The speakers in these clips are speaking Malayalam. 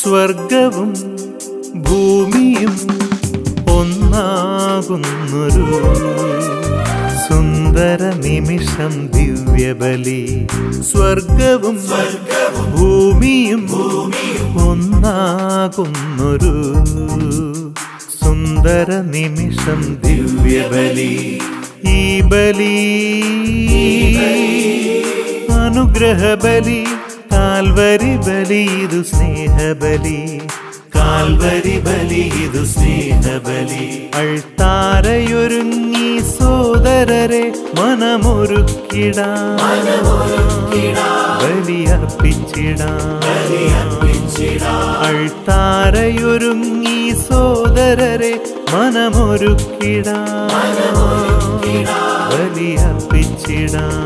സ്വർഗവും ഭൂമിയും ഒന്നാകുന്നൊരു സുന്ദര നിമിഷം ദിവ്യബലി. സ്വർഗവും ഭൂമിയും ഒന്നാകുന്നൊരു സുന്ദര നിമിഷം ദിവ്യബലി. ഈ ബലി അനുഗ്രഹബലി, കാൽവരി ബലി ഇതു സ്നേഹബലി, കാൽവരി ബലി ഇതു സ്നേഹബലി. അൾത്താരയൊരുങ്ങി സോദരരെ മനമൊരുക്കിടാം, ബലിയർപ്പിച്ചിടാം. അൾത്താരയൊരുങ്ങി സോദരരെ മനമൊരുക്കിടാം, ബലിയർപ്പിച്ചിടാം.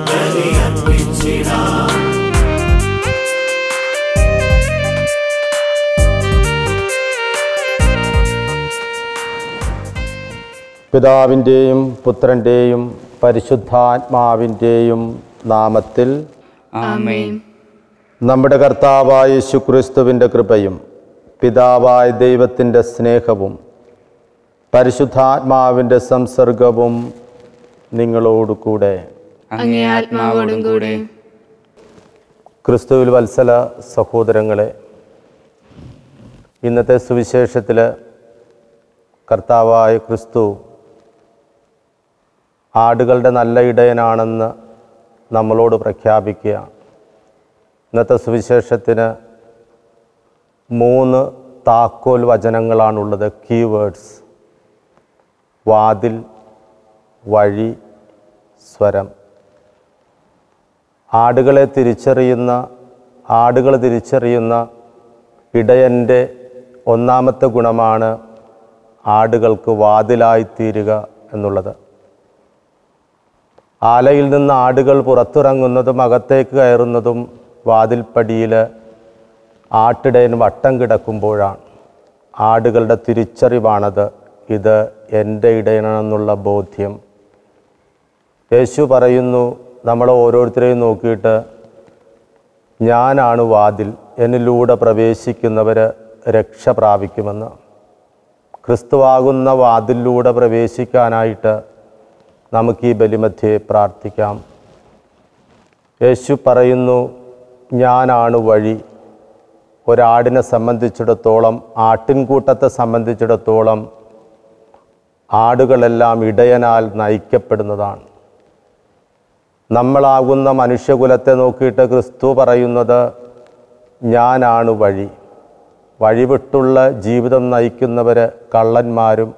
പിതാവിൻ്റെയും പുത്രൻ്റെയും പരിശുദ്ധാത്മാവിൻ്റെയും നാമത്തിൽ ആമേൻ. നമ്മുടെ കർത്താവായ യേശുക്രിസ്തുവിൻ്റെ കൃപയും പിതാവായ ദൈവത്തിൻ്റെ സ്നേഹവും പരിശുദ്ധാത്മാവിൻ്റെ സംസർഗവും നിങ്ങളോടുകൂടെ അങ്ങേ ആത്മാവോടും കൂടെ. ക്രിസ്തുവിൽ വത്സല സഹോദരങ്ങളെ, ഇന്നത്തെ സുവിശേഷത്തിൽ കർത്താവായ ക്രിസ്തു ആടുകളുടെ നല്ല ഇടയനാണെന്ന് നമ്മളോട് പ്രഖ്യാപിക്കുക. ഇന്നത്തെ സുവിശേഷത്തിന് 3 താക്കോൽ വചനങ്ങളാണുള്ളത്. കീവേഡ്സ്: വാതിൽ, വഴി, സ്വരം. ആടുകൾ തിരിച്ചറിയുന്ന ഇടയൻ്റെ ഒന്നാമത്തെ ഗുണമാണ് ആടുകൾക്ക് വാതിലായിത്തീരുക എന്നുള്ളത്. ആലയിൽ നിന്ന് ആടുകൾ പുറത്തിറങ്ങുന്നതും അകത്തേക്ക് കയറുന്നതും വാതിൽപ്പടിയിൽ ആട്ടിടയൻ വട്ടം കിടക്കുമ്പോഴാണ്. ആടുകളുടെ തിരിച്ചറിവാണത്. ഇത് എൻ്റെ ഇടയനാണെന്നുള്ള ബോധ്യം. യേശു പറയുന്നു, നമ്മളെ ഓരോരുത്തരെയും നോക്കിയിട്ട്, ഞാനാണ് വാതിൽ, എന്നിലൂടെ പ്രവേശിക്കുന്നവർ രക്ഷ പ്രാപിക്കുമെന്ന്. ക്രിസ്തുവാകുന്ന വാതിലിലൂടെ പ്രവേശിക്കാനായിട്ട് നമുക്ക് ഈ ബലിമധ്യേ പ്രാർത്ഥിക്കാം. യേശു പറയുന്നു, ഞാനാണ് വഴി. ഒരാടിനെ സംബന്ധിച്ചിടത്തോളം, ആട്ടിൻകൂട്ടത്തെ സംബന്ധിച്ചിടത്തോളം ആടുകളെല്ലാം ഇടയനാൽ നയിക്കപ്പെടുന്നതാണ്. നമ്മളാകുന്ന മനുഷ്യകുലത്തെ നോക്കിയിട്ട് ക്രിസ്തു പറയുന്നത്, ഞാനാണ് വഴി. വഴിവിട്ടുള്ള ജീവിതം നയിക്കുന്നവർ കള്ളന്മാരും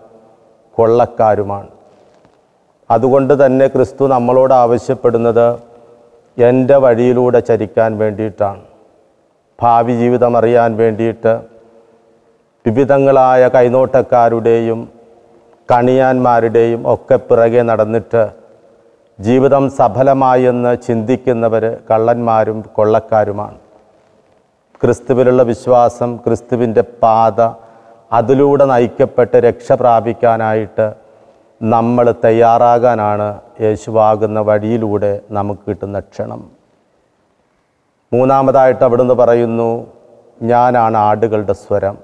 കൊള്ളക്കാരുമാണ്. അതുകൊണ്ട് തന്നെ ക്രിസ്തു നമ്മളോട് ആവശ്യപ്പെടുന്നത് എൻ്റെ വഴിയിലൂടെ ചരിക്കാൻ വേണ്ടിയിട്ടാണ്. ഭാവി ജീവിതം അറിയാൻ വേണ്ടിയിട്ട് വിവിധങ്ങളായ കൈനോട്ടക്കാരുടെയും കണിയാന്മാരുടെയും ഒക്കെ പിറകെ നടന്നിട്ട് ജീവിതം സഫലമായെന്ന് ചിന്തിക്കുന്നവർ കള്ളന്മാരും കൊള്ളക്കാരുമാണ്. ക്രിസ്തുവിലുള്ള വിശ്വാസം, ക്രിസ്തുവിൻ്റെ പാത, അതിലൂടെ നയിക്കപ്പെട്ട് രക്ഷ പ്രാപിക്കാനായിട്ട് നമ്മൾ തയ്യാറാകാനാണ് യേശുവാകുന്ന വഴിയിലൂടെ നമുക്ക് കിട്ടുന്ന ക്ഷണം. മൂന്നാമതായിട്ട് അവിടുന്ന് പറയുന്നു, ഞാനാണ് ആടുകളുടെ സ്വരം.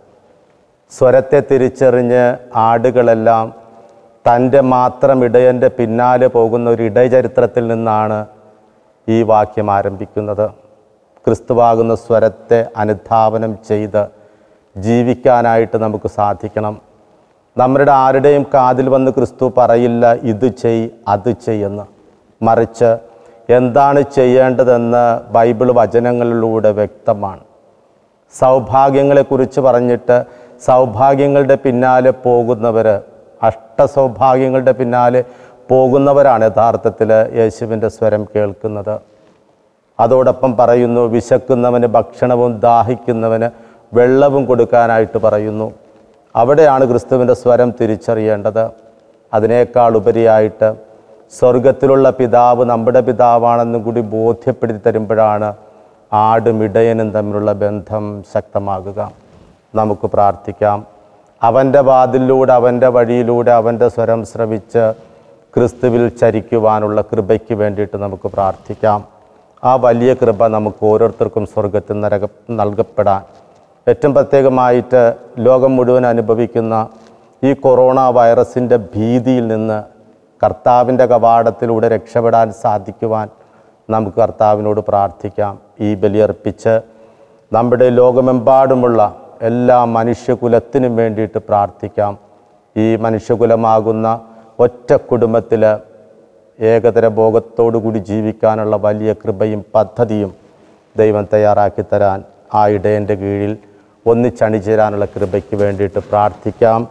സ്വരത്തെ തിരിച്ചറിഞ്ഞ് ആടുകളെല്ലാം തൻ്റെ മാത്രം ഇടയൻ്റെ പിന്നാലെ പോകുന്ന ഒരു ഇടയചരിത്രത്തിൽ നിന്നാണ് ഈ വാക്യം ആരംഭിക്കുന്നത്. ക്രിസ്തുവാകുന്ന സ്വരത്തെ അനുധാവനം ചെയ്ത് ജീവിക്കാനായിട്ട് നമുക്ക് സാധിക്കണം. നമ്മുടെ ആരുടെയും കാതിൽ വന്ന് ക്രിസ്തു പറയില്ല, ഇത് ചെയ് അത് ചെയ്യുമെന്ന്. മറിച്ച് എന്താണ് ചെയ്യേണ്ടതെന്ന് ബൈബിൾ വചനങ്ങളിലൂടെ വ്യക്തമാണ്. സൗഭാഗ്യങ്ങളെക്കുറിച്ച് പറഞ്ഞിട്ട് സൗഭാഗ്യങ്ങളുടെ പിന്നാലെ പോകുന്നവർ, അഷ്ടസൗഭാഗ്യങ്ങളുടെ പിന്നാലെ പോകുന്നവരാണ് യഥാർത്ഥത്തിൽ യേശുവിൻ്റെ സ്വരം കേൾക്കുന്നത്. അതോടൊപ്പം പറയുന്നു, വിശക്കുന്നവന് ഭക്ഷണവും ദാഹിക്കുന്നവന് വെള്ളവും കൊടുക്കാനായിട്ട് പറയുന്നു. അവിടെയാണ് ക്രിസ്തുവിൻ്റെ സ്വരം തിരിച്ചറിയേണ്ടത്. അതിനേക്കാൾ ഉപരിയായിട്ട് സ്വർഗത്തിലുള്ള പിതാവ് നമ്മുടെ പിതാവാണെന്നും കൂടി ബോധ്യപ്പെടുത്തി തരുമ്പോഴാണ് ആടും ഇടയനും തമ്മിലുള്ള ബന്ധം ശക്തമാകുക. നമുക്ക് പ്രാർത്ഥിക്കാം. അവൻ്റെ വാതിലിലൂടെ, അവൻ്റെ വഴിയിലൂടെ അവൻ്റെ സ്വരം ശ്രവിച്ച് ക്രിസ്തുവിൽ ചരിക്കുവാനുള്ള കൃപയ്ക്ക് വേണ്ടിയിട്ട് നമുക്ക് പ്രാർത്ഥിക്കാം. ആ വലിയ കൃപ നമുക്ക് ഓരോരുത്തർക്കും സ്വർഗത്തിൽ നൽകപ്പെടാൻ, ഏറ്റവും പ്രത്യേകമായിട്ട് ലോകം മുഴുവൻ അനുഭവിക്കുന്ന ഈ കൊറോണ വൈറസിൻ്റെ ഭീതിയിൽ നിന്ന് കർത്താവിൻ്റെ കവാടത്തിലൂടെ രക്ഷപ്പെടാൻ സാധിക്കുവാൻ നമുക്ക് കർത്താവിനോട് പ്രാർത്ഥിക്കാം. ഈ ബലിയർപ്പിച്ച് നമ്മുടെ ലോകമെമ്പാടുമുള്ള എല്ലാ മനുഷ്യകുലത്തിനും വേണ്ടിയിട്ട് പ്രാർത്ഥിക്കാം. ഈ മനുഷ്യകുലമാകുന്ന ഒറ്റ കുടുംബത്തിൽ ഏകതര ഭോഗത്തോടുകൂടി ജീവിക്കാനുള്ള വലിയ കൃപയും പദ്ധതിയും ദൈവം തയ്യാറാക്കി തരാൻ ആ ഇടയൻ്റെ കീഴിൽ ഒന്നിച്ചണിചേരാനുള്ള കൃപയ്ക്ക് വേണ്ടിയിട്ട് പ്രാർത്ഥിക്കാം.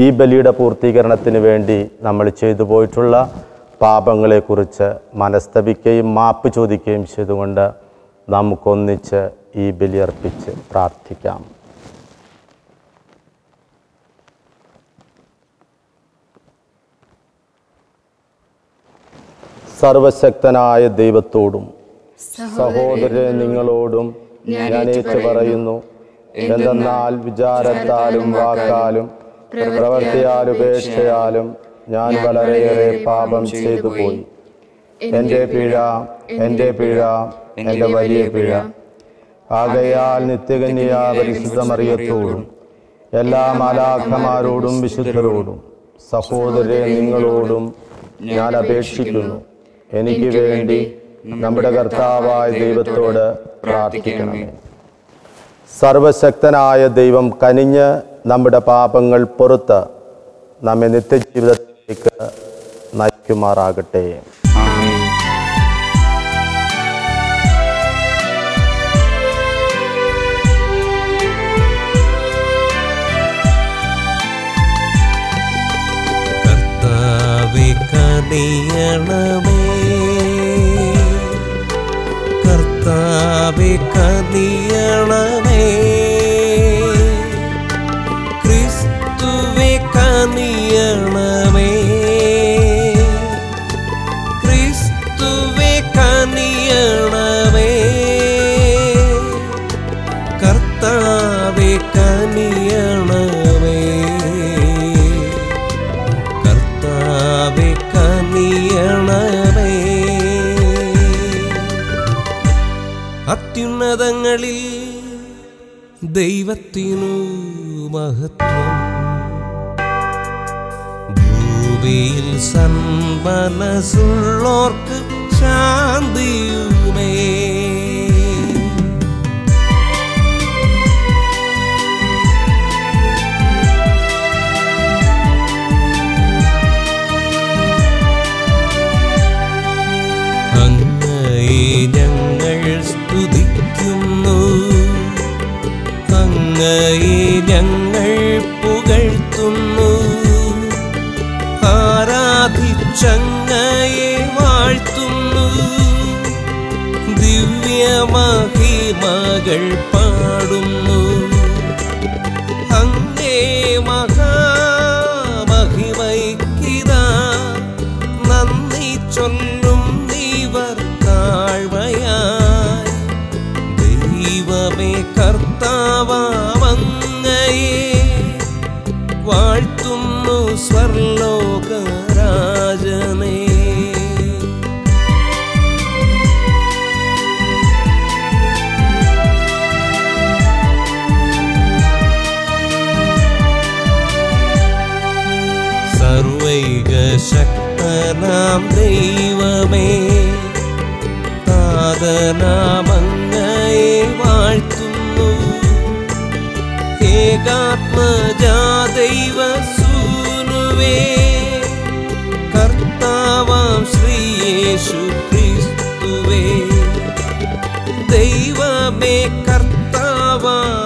ഈ ബലിയുടെ പൂർത്തീകരണത്തിന് വേണ്ടി നമ്മൾ ചെയ്തു പോയിട്ടുള്ള പാപങ്ങളെക്കുറിച്ച് മനസ്തപിക്കുകയും മാപ്പ് ചോദിക്കുകയും ചെയ്തുകൊണ്ട് നമുക്കൊന്നിച്ച് ഈ ബലിയർപ്പിച്ച് പ്രാർത്ഥിക്കാം. സർവശക്തനായ ദൈവത്തോടും സഹോദരരെ നിങ്ങളോടും ഞാൻ ഏറ്റു പറയുന്നു, എന്തെന്നാൽ വിചാരത്താലും വാക്കാലും പ്രവൃത്തിയാലും ഉപേക്ഷയാലും ഞാൻ വളരെയേറെ പാപം ചെയ്തു പോയി. എൻ്റെ പിഴ, എൻ്റെ പിഴ, എൻ്റെ വലിയ പിഴ. ആകയാൽ നിത്യകന്യ പരിശുദ്ധ മറിയത്തോടും എല്ലാ മാലാഖമാരോടും വിശുദ്ധരോടും സഹോദരരെ നിങ്ങളോടും ഞാൻ അപേക്ഷിക്കുന്നു, എനിക്ക് വേണ്ടി നമ്മുടെ കർത്താവായ ദൈവത്തോട് പ്രാർത്ഥിക്കണമേ. സർവശക്തനായ ദൈവം കനിഞ്ഞ് നമ്മുടെ പാപങ്ങൾ പുറത്ത് നമ്മെ നിത്യജീവിതത്തിലേക്ക് നയിക്കുമാറാകട്ടെ. കർത്താവേ കനിയണമേ, കർത്താവേ കനിയണമേ, ക്രിസ്തുവേ കനിയണമേ, ക്രിസ്തുവേ കനിയണമേ, കർത്താവേ കനിയണമേ, കർത്താവേ കനിയണമേ. അത്യുന്നതങ്ങളിൽ ദൈവത്തിനു മഹത്വം, ഭൂമിയിൽ സന്മനസ്സുള്ളോർക്ക് ശാന്തിയുമേ. അങ്ങയെ ഞങ്ങൾ സ്തുതിക്കുന്നു, അങ്ങയെ ഞങ്ങൾ പുകഴ്ത്തുന്നു, ആരാധിച്ചങ്ങയെ വാഴ്ത്തുന്നു, ദിവ്യമഹിമകൾ പാടുന്നു. അങ്ങേ മഹാമഹിമയ്ക്കിതാ നന്ദി ചൊല്ലും നീവർ താഴ്വയായി. ദൈവമേ കർത്താവങ്ങയെ വാഴ്ത്തുന്നു സ്വർലോകരാജനേ. സർവൈകശക്തനാം ദൈവമേ, താതനാമങ്ങയെ വാഴ്ത്തുന്നു, ഏകാത്മജാ ദൈവസൂനുവേ, കർത്താവാം ശ്രീയേശു ക്രിസ്തുവേ. ദൈവമേ കർത്താവാം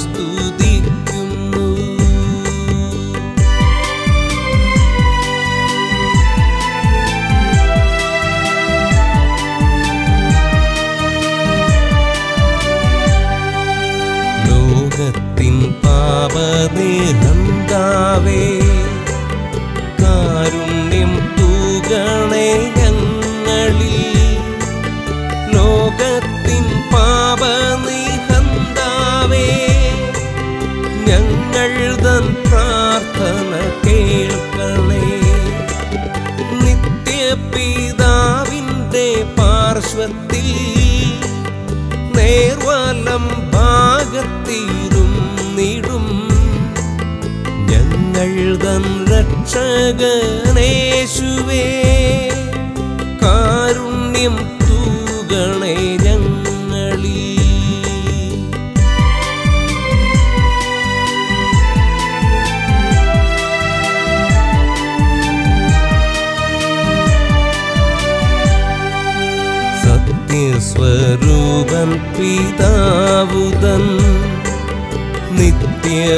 സ്തുതിക്കുന്നു. ലോകത്തിൻ പാപനിഹന്താവേ, കാരുണ്യം തൂകണേ ഞങ്ങളിൽ. ലോകത്തിൻ പാപനിഹന്താവേ, ഞങ്ങൾ തൻ പ്രാർത്ഥന കേൾക്കണേ. നിത്യപിതാവിൻ്റെ പാർശ്വത്തിൽ നേർവലം ഭാഗത്തിരുന്നിടും ഞങ്ങൾ തൻ രക്ഷകനേശുവേ, കാരുണ്യം തൂകണേ ഞങ്ങളിൽ. സത്യസ്വരൂപൻ പിതാവുതൻ നിത്യമഹിമാവിൻ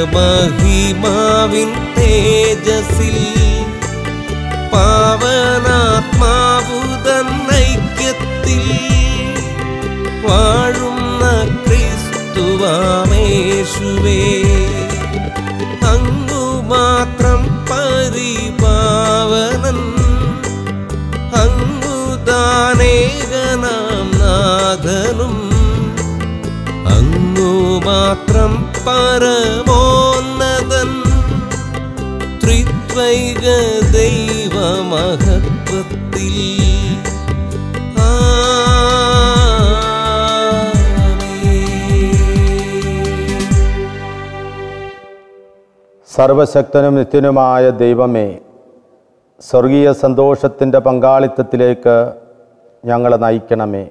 തേജസ്സിൽ പാവനാത്മാവുതൻ ഐക്യത്തിൽ വാഴുന്ന ക്രിസ്തുവാമേശുവേ, അങ്ങു മാത്രം പരിപാവനൻ, അങ്ങു ദാനേകനാം നാഥനും, അങ്ങു മാത്രം പരമോന്നതൻ, ത്രിത്വൈക ദൈവമഹത്വത്തിൽ. സർവശക്തനും നിത്യനുമായ ദൈവമേ, സ്വർഗീയ സന്തോഷത്തിൻ്റെ പങ്കാളിത്തത്തിലേക്ക് ഞങ്ങളെ നയിക്കണമേ.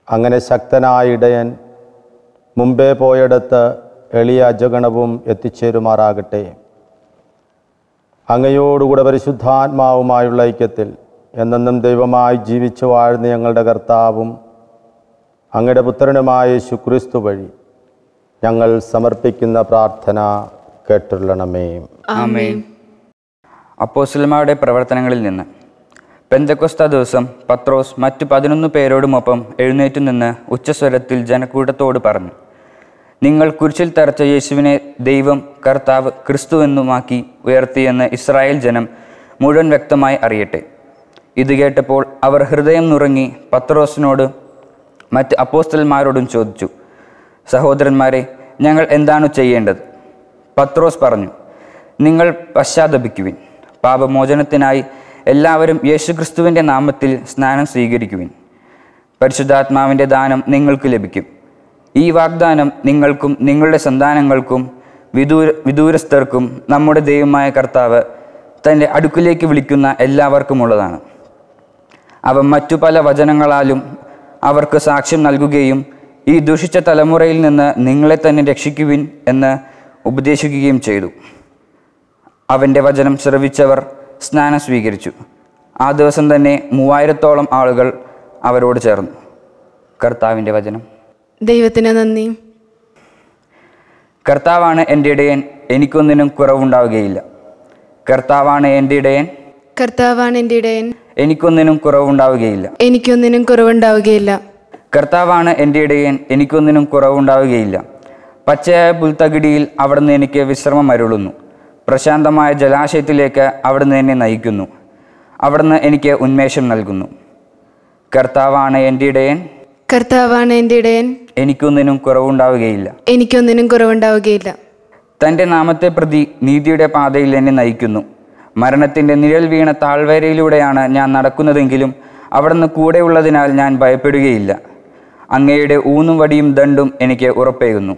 അങ്ങനെ ശക്തനായ ഇടയൻ മുമ്പേ പോയിടത്ത് എളിയ അജഗണവും എത്തിച്ചേരുമാറാകട്ടെ. അങ്ങയോടുകൂടെ പരിശുദ്ധാത്മാവുമായുള്ള ഐക്യത്തിൽ എന്നെന്നും ദൈവമായി ജീവിച്ചു വാഴുന്ന ഞങ്ങളുടെ കർത്താവും അങ്ങയുടെ പുത്രനുമായ യേശുക്രിസ്തു വഴി ഞങ്ങൾ സമർപ്പിക്കുന്ന പ്രാർത്ഥന കേട്ടുള്ളണമേ. ആമേൻ. അപ്പോസ്തലന്മാരുടെ പ്രവർത്തനങ്ങളിൽ നിന്ന്. പെന്തക്കോസ്ത ദിവസം പത്രോസ് മറ്റു 11 പേരോടുമൊപ്പം എഴുന്നേറ്റു നിന്ന് ഉച്ചസ്വരത്തിൽ ജനക്കൂട്ടത്തോട് പറഞ്ഞു, നിങ്ങൾ കുരിശിൽ തറച്ച യേശുവിനെ ദൈവം കർത്താവ് ക്രിസ്തുവെന്നുമാക്കി ഉയർത്തിയെന്ന് ഇസ്രായേൽ ജനം മുഴുവൻ വ്യക്തമായി അറിയട്ടെ. ഇത് കേട്ടപ്പോൾ അവർ ഹൃദയം നുറുങ്ങി പത്രോസിനോട് മറ്റ് അപ്പോസ്തലന്മാരോടും ചോദിച്ചു, സഹോദരന്മാരെ, ഞങ്ങൾ എന്താണ് ചെയ്യേണ്ടത്? പത്രോസ് പറഞ്ഞു, നിങ്ങൾ പശ്ചാത്തപിക്കുവിൻ. പാപമോചനത്തിനായി എല്ലാവരും യേശുക്രിസ്തുവിൻ്റെ നാമത്തിൽ സ്നാനം സ്വീകരിക്കുവിൻ. പരിശുദ്ധാത്മാവിൻ്റെ ദാനം നിങ്ങൾക്ക് ലഭിക്കും. ഈ വാഗ്ദാനം നിങ്ങൾക്കും നിങ്ങളുടെ സന്താനങ്ങൾക്കും വിദൂരസ്ഥർക്കും നമ്മുടെ ദൈവമായ കർത്താവ് തൻ്റെ അടുക്കിലേക്ക് വിളിക്കുന്ന എല്ലാവർക്കുമുള്ളതാണ്. അവൻ മറ്റു പല വചനങ്ങളാലും അവർക്ക് സാക്ഷ്യം നൽകുകയും ഈ ദുഷിച്ച തലമുറയിൽ നിന്ന് നിങ്ങളെ തന്നെ രക്ഷിക്കുവിൻ എന്ന് ഉപദേശിക്കുകയും ചെയ്തു. അവൻ്റെ വചനം ശ്രവിച്ചവർ സ്നാനം സ്വീകരിച്ചു. ആ ദിവസം തന്നെ 3000-ഓളം ആളുകൾ അവരോട് ചേർന്നു. കർത്താവിൻ്റെ വചനം. ദൈവത്തിന് നന്ദി. കർത്താവാണ് എൻ്റെ ഇടയൻ, എനിക്കൊന്നിനും കുറവുണ്ടാവുകയില്ല. കർത്താവാണ് എൻ്റെ ഇടയൻ, കർത്താവാണ് എൻ്റെ ഇടയൻ, എനിക്കൊന്നിനും കുറവുണ്ടാവുകയില്ല. എനിക്കൊന്നിനും കുറവുണ്ടാവുകയില്ല. കർത്താവാണ് എൻ്റെ ഇടയൻ, എനിക്കൊന്നിനും കുറവുണ്ടാവുകയില്ല. പച്ചയായ പുൽത്തകിടിയിൽ അവിടുന്ന് എനിക്ക് വിശ്രമം അരുളുന്നു. പ്രശാന്തമായ ജലാശയത്തിലേക്ക് അവിടുന്ന് എന്നെ നയിക്കുന്നു. അവിടുന്ന് എനിക്ക് ഉന്മേഷം നൽകുന്നു. കർത്താവാണ് എൻ്റെ ഇടയൻ, കർത്താവാണ് എൻ്റെ ഇടയൻ, എനിക്കൊന്നിനും കുറവുണ്ടാവുകയില്ല. എനിക്കൊന്നിനും കുറവുണ്ടാവുകയില്ല. തൻ്റെ നാമത്തെ പ്രതി നീതിയുടെ പാതയിൽ എന്നെ നയിക്കുന്നു. മരണത്തിൻ്റെ നിഴൽ വീണ താഴ്വരയിലൂടെയാണ് ഞാൻ നടക്കുന്നതെങ്കിലും അവിടുന്ന് കൂടെയുള്ളതിനാൽ ഞാൻ ഭയപ്പെടുകയില്ല. അങ്ങയുടെ ഊന്നും വടിയും ദണ്ടും എനിക്ക് ഉറപ്പേകുന്നു.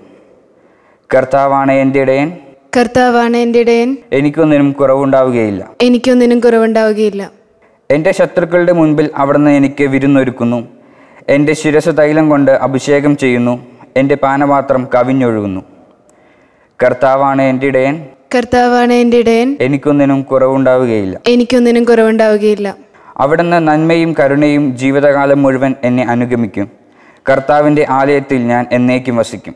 കർത്താവാണ് എൻ്റെ ഇടയൻ, കർത്താവാണ് എൻ്റെ ഇടയൻ, എനിക്കൊന്നിനും കുറവുണ്ടാവുകയില്ല. എനിക്കൊന്നിനും കുറവുണ്ടാവുകയില്ല. എൻ്റെ ശത്രുക്കളുടെ മുൻപിൽ അവിടുന്ന് എനിക്ക് വിരുന്നൊരുക്കുന്നു. എൻ്റെ ശിരസ് തൈലം കൊണ്ട് അഭിഷേകം ചെയ്യുന്നു. എൻ്റെ പാനപാത്രം കവിഞ്ഞൊഴുകുന്നു. കർത്താവാണ് എൻ്റെ ഇടയൻ, കർത്താവാണ് എൻ്റെ ഇടയൻ, എനിക്കൊന്നിനും കുറവുണ്ടാവുകയില്ല. എനിക്കൊന്നിനും കുറവുണ്ടാവുകയില്ല. അവിടുന്ന് നന്മയും കരുണയും ജീവിതകാലം മുഴുവൻ എന്നെ അനുഗമിക്കും. കർത്താവിൻ്റെ ആലയത്തിൽ ഞാൻ എന്നേക്കും വസിക്കും.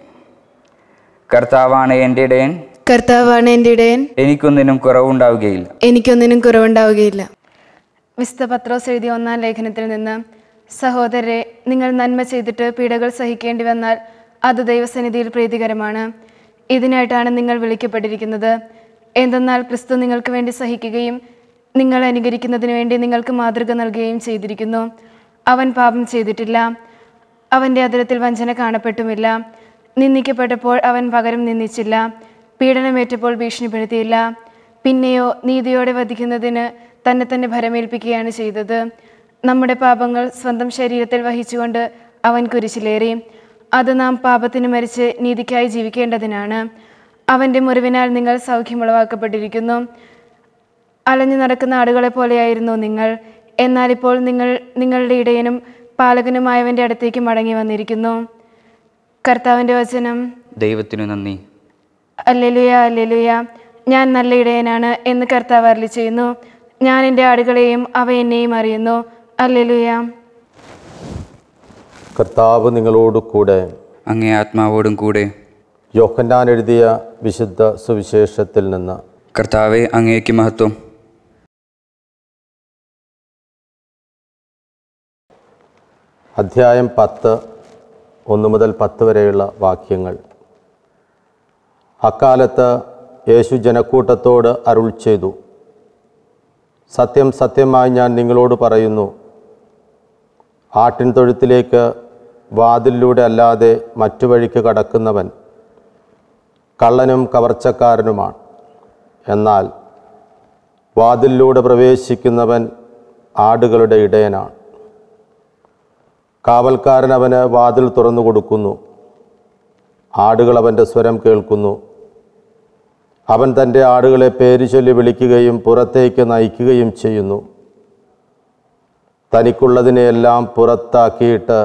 കർത്താവാണ് എൻ്റെ ഇടയൻ, കർത്താവാണ് എൻ്റെ ഇടയൻ, എനിക്കൊന്നിനും കുറവുണ്ടാവുകയില്ല. എനിക്കൊന്നിനും കുറവുണ്ടാവുകയില്ല. വിശുദ്ധ പത്രോസ് എഴുതിയ 1-ാം ലേഖനത്തിൽ നിന്ന്, സഹോദരരെ, നിങ്ങൾ നന്മ ചെയ്തിട്ട് പീഡകൾ സഹിക്കേണ്ടി വന്നാൽ അത് ദൈവസന്നിധിയിൽ പ്രീതികരമാണ്. ഇതിനായിട്ടാണ് നിങ്ങൾ വിളിക്കപ്പെട്ടിരിക്കുന്നത്. എന്തെന്നാൽ ക്രിസ്തു നിങ്ങൾക്ക് വേണ്ടി സഹിക്കുകയും നിങ്ങൾ അനുകരിക്കുന്നതിന് വേണ്ടി നിങ്ങൾക്ക് മാതൃക നൽകുകയും ചെയ്തിരിക്കുന്നു. അവൻ പാപം ചെയ്തിട്ടില്ല, അവൻ്റെ അധരത്തിൽ വഞ്ചന കാണപ്പെട്ടുമില്ല. നിന്ദിക്കപ്പെട്ടപ്പോൾ അവൻ പകരം നിന്ദിച്ചില്ല, പീഡനമേറ്റപ്പോൾ ഭീഷണിപ്പെടുത്തിയില്ല. പിന്നെയോ നീതിയോടെ വധിക്കുന്നതിന് തന്നെ ഭരമേൽപ്പിക്കുകയാണ് ചെയ്തത്. നമ്മുടെ പാപങ്ങൾ സ്വന്തം ശരീരത്തിൽ വഹിച്ചുകൊണ്ട് അവൻ കുരിശിലേറി. അത് നാം പാപത്തിന് മരിച്ച് നീതിക്കായി ജീവിക്കേണ്ടതിനാണ്. അവൻ്റെ മുറിവിനാൽ നിങ്ങൾ സൗഖ്യമുളവാക്കപ്പെട്ടിരിക്കുന്നു. അലഞ്ഞു നടക്കുന്ന ആടുകളെ പോലെയായിരുന്നു നിങ്ങൾ. എന്നാൽ ഇപ്പോൾ നിങ്ങളുടെ ഇടയനും പാലകനുമായവൻ്റെ അടുത്തേക്ക് മടങ്ങി വന്നിരിക്കുന്നു. കർത്താവിൻ്റെ വചനം. ദൈവത്തിനു നന്ദി. Hallelujah, hallelujah. ഞാൻ നല്ല ഇടയനാണ് എന്ന് കർത്താവ് അരുളി ചെയ്യുന്നു. ഞാൻ എൻ്റെ ആടുകളെയും അവ എന്നെയും അറിയുന്നു. ഹല്ലേലൂയ. കർത്താവ് നിങ്ങളോട് കൂടെ. അങ്ങേ ആത്മാവോടും കൂടെ. യോഹന്നാൻ എഴുതിയ വിശുദ്ധ സുവിശേഷത്തിൽ നിന്ന്. കർത്താവെ, അങ്ങേക്ക് മഹത്വം. അധ്യായം 10, 1 മുതൽ 10 വരെയുള്ള വാക്യങ്ങൾ. അക്കാലത്ത് യേശു ജനക്കൂട്ടത്തോട് അരുൾ ചെയ്തു, സത്യം സത്യമായി ഞാൻ നിങ്ങളോട് പറയുന്നു, ആട്ടിൻ തൊഴുത്തിലേക്ക് വാതിലിലൂടെ അല്ലാതെ മറ്റു വഴിക്ക് കടക്കുന്നവൻ കള്ളനും കവർച്ചക്കാരനുമാണ്. എന്നാൽ വാതിലിലൂടെ പ്രവേശിക്കുന്നവൻ ആടുകളുടെ ഇടയനാണ്. കാവൽക്കാരൻ അവന് വാതിൽ തുറന്നു കൊടുക്കുന്നു. ആടുകൾ അവൻ്റെ സ്വരം കേൾക്കുന്നു. അവൻ തൻ്റെ ആടുകളെ പേര് ചൊല്ലി വിളിക്കുകയും പുറത്തേക്ക് നയിക്കുകയും ചെയ്യുന്നു. തനിക്കുള്ളതിനെയെല്ലാം പുറത്താക്കിയിട്ട്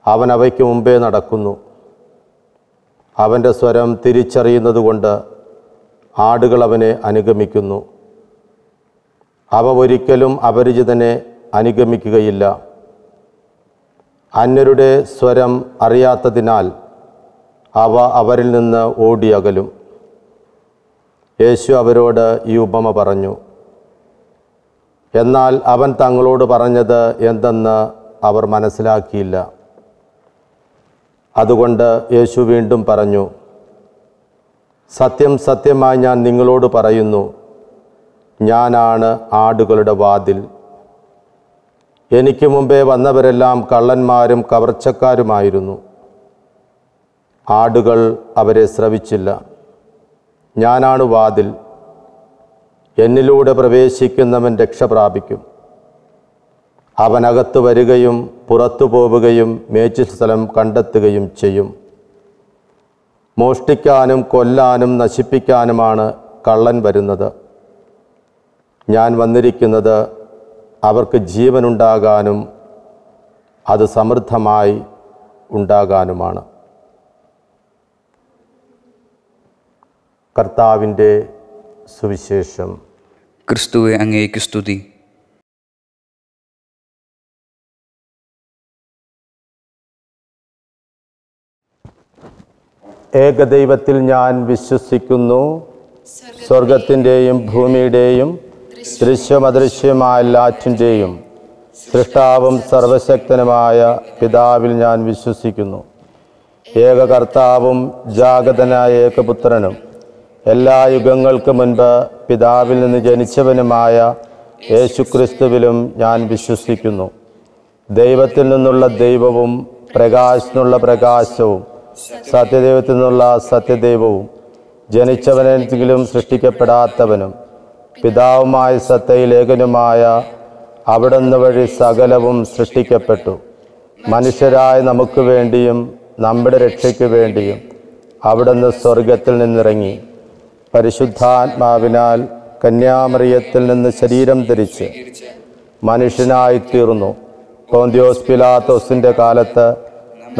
അവൻ അവയ്ക്ക് മുമ്പേ നടക്കുന്നു. അവൻ്റെ സ്വരം തിരിച്ചറിയുന്നതുകൊണ്ട് ആടുകൾ അവനെ അനുഗമിക്കുന്നു. അവ ഒരിക്കലും അപരിചിതനെ അനുഗമിക്കുകയില്ല. അന്യരുടെ സ്വരം അറിയാത്തതിനാൽ അവ അവരിൽ നിന്ന് ഓടിയകലും. യേശു അവരോട് ഈ ഉപമ പറഞ്ഞു. എന്നാൽ അവൻ തങ്ങളോട് പറഞ്ഞത് എന്തെന്ന് അവർ മനസ്സിലാക്കിയില്ല. അതുകൊണ്ട് യേശു വീണ്ടും പറഞ്ഞു, സത്യം സത്യമായി ഞാൻ നിങ്ങളോട് പറയുന്നു, ഞാനാണ് ആടുകളുടെ വാതിൽ. എനിക്ക് മുമ്പേ വന്നവരെല്ലാം കള്ളന്മാരും കവർച്ചക്കാരുമായിരുന്നു. ആടുകൾ അവരെ ശ്രവിച്ചില്ല. ഞാനാണ് വാതിൽ. എന്നിലൂടെ പ്രവേശിക്കുന്നവൻ രക്ഷ പ്രാപിക്കും. അവനകത്ത് വരികയും പുറത്തു പോവുകയും മേച്ചിൽസ്ഥലം കണ്ടെത്തുകയും ചെയ്യും. മോഷ്ടിക്കാനും കൊല്ലാനും നശിപ്പിക്കാനുമാണ് കള്ളൻ വരുന്നത്. ഞാൻ വന്നിരിക്കുന്നത് അവർക്ക് ജീവനുണ്ടാകാനും അത് സമൃദ്ധമായി ഉണ്ടാകാനുമാണ്. കർത്താവിൻ്റെ സുവിശേഷം. ക്രിസ്തുവെ, അങ്ങേക്ക് സ്തുതി. ഏകദൈവത്തിൽ ഞാൻ വിശ്വസിക്കുന്നു. സ്വർഗത്തിൻ്റെയും ഭൂമിയുടെയും ദൃശ്യമദൃശ്യമായ എല്ലാറ്റിൻ്റെയും സൃഷ്ടാവും സർവശക്തനുമായ പിതാവിൽ ഞാൻ വിശ്വസിക്കുന്നു. ഏക കർത്താവും ജാഗതനായ ഏകപുത്രനും എല്ലാ യുഗങ്ങൾക്ക് മുൻപ് പിതാവിൽ നിന്ന് ജനിച്ചവനുമായ യേശുക്രിസ്തുവിലും ഞാൻ വിശ്വസിക്കുന്നു. ദൈവത്തിൽ നിന്നുള്ള ദൈവവും പ്രകാശത്തിനുള്ള പ്രകാശവും സത്യദൈവത്തിൽ നിന്നുള്ള സത്യദൈവവും ജനിച്ചവനെങ്കിലും സൃഷ്ടിക്കപ്പെടാത്തവനും പിതാവുമായ സത്യയിലേകനുമായ അവിടുന്ന് വഴി സകലവും സൃഷ്ടിക്കപ്പെട്ടു. മനുഷ്യരായ നമുക്ക് വേണ്ടിയും നമ്മുടെ രക്ഷയ്ക്ക് വേണ്ടിയും അവിടുന്ന് സ്വർഗത്തിൽ നിന്നിറങ്ങി പരിശുദ്ധാത്മാവിനാൽ കന്യാമറിയത്തിൽ നിന്ന് ശരീരം ധരിച്ച് മനുഷ്യനായിത്തീർന്നു. പോന്തിയോസ് പിലാത്തോസിൻ്റെ കാലത്ത്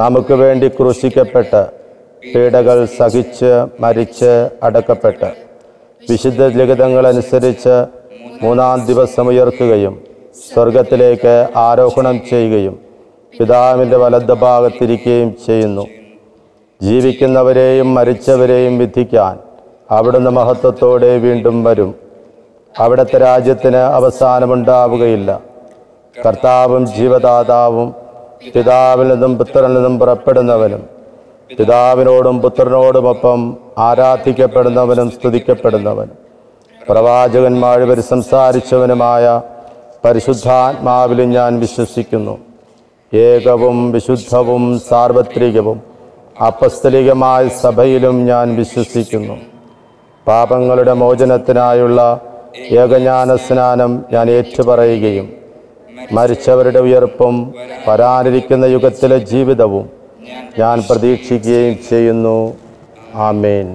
നമുക്ക് വേണ്ടി ക്രൂശിക്കപ്പെട്ട് പീഡകൾ സഹിച്ച് മരിച്ച് അടക്കപ്പെട്ട് വിശുദ്ധ ലിഖിതങ്ങളനുസരിച്ച് 3-ാം ദിവസം ഉയർക്കുകയും സ്വർഗത്തിലേക്ക് ആരോഹണം ചെയ്യുകയും പിതാവിൻ്റെ വലതുഭാഗത്തിരിക്കുകയും ചെയ്യുന്നു. ജീവിക്കുന്നവരെയും മരിച്ചവരെയും വിധിക്കാൻ അവിടുന്ന് മഹത്വത്തോടെ വീണ്ടും വരും. അവിടുത്തെ രാജ്യത്തിന് അവസാനമുണ്ടാവുകയില്ല. കർത്താവും ജീവദാതാവും പിതാവിൽ നിന്നും പുത്രനിൽ നിന്നും പുറപ്പെടുന്നവനും പിതാവിനോടും പുത്രനോടുമൊപ്പം ആരാധിക്കപ്പെടുന്നവനും സ്തുതിക്കപ്പെടുന്നവനും പ്രവാചകന്മാർ വരെ സംസാരിച്ചവനുമായ പരിശുദ്ധാത്മാവിലും ഞാൻ വിശ്വസിക്കുന്നു. ഏകവും വിശുദ്ധവും സാർവത്രികവും അപ്പസ്തലികമായ സഭയിലും ഞാൻ വിശ്വസിക്കുന്നു. പാപങ്ങളുടെ മോചനത്തിനായുള്ള ഏകജ്ഞാന സ്നാനം ഞാൻ ഏറ്റുപറയുകയും മരിച്ചവരുടെ ഉയർപ്പും വരാനിരിക്കുന്ന യുഗത്തിലെ ജീവിതവും ഞാൻ പ്രതീക്ഷിക്കുകയും ചെയ്യുന്നു. ആമേൻ.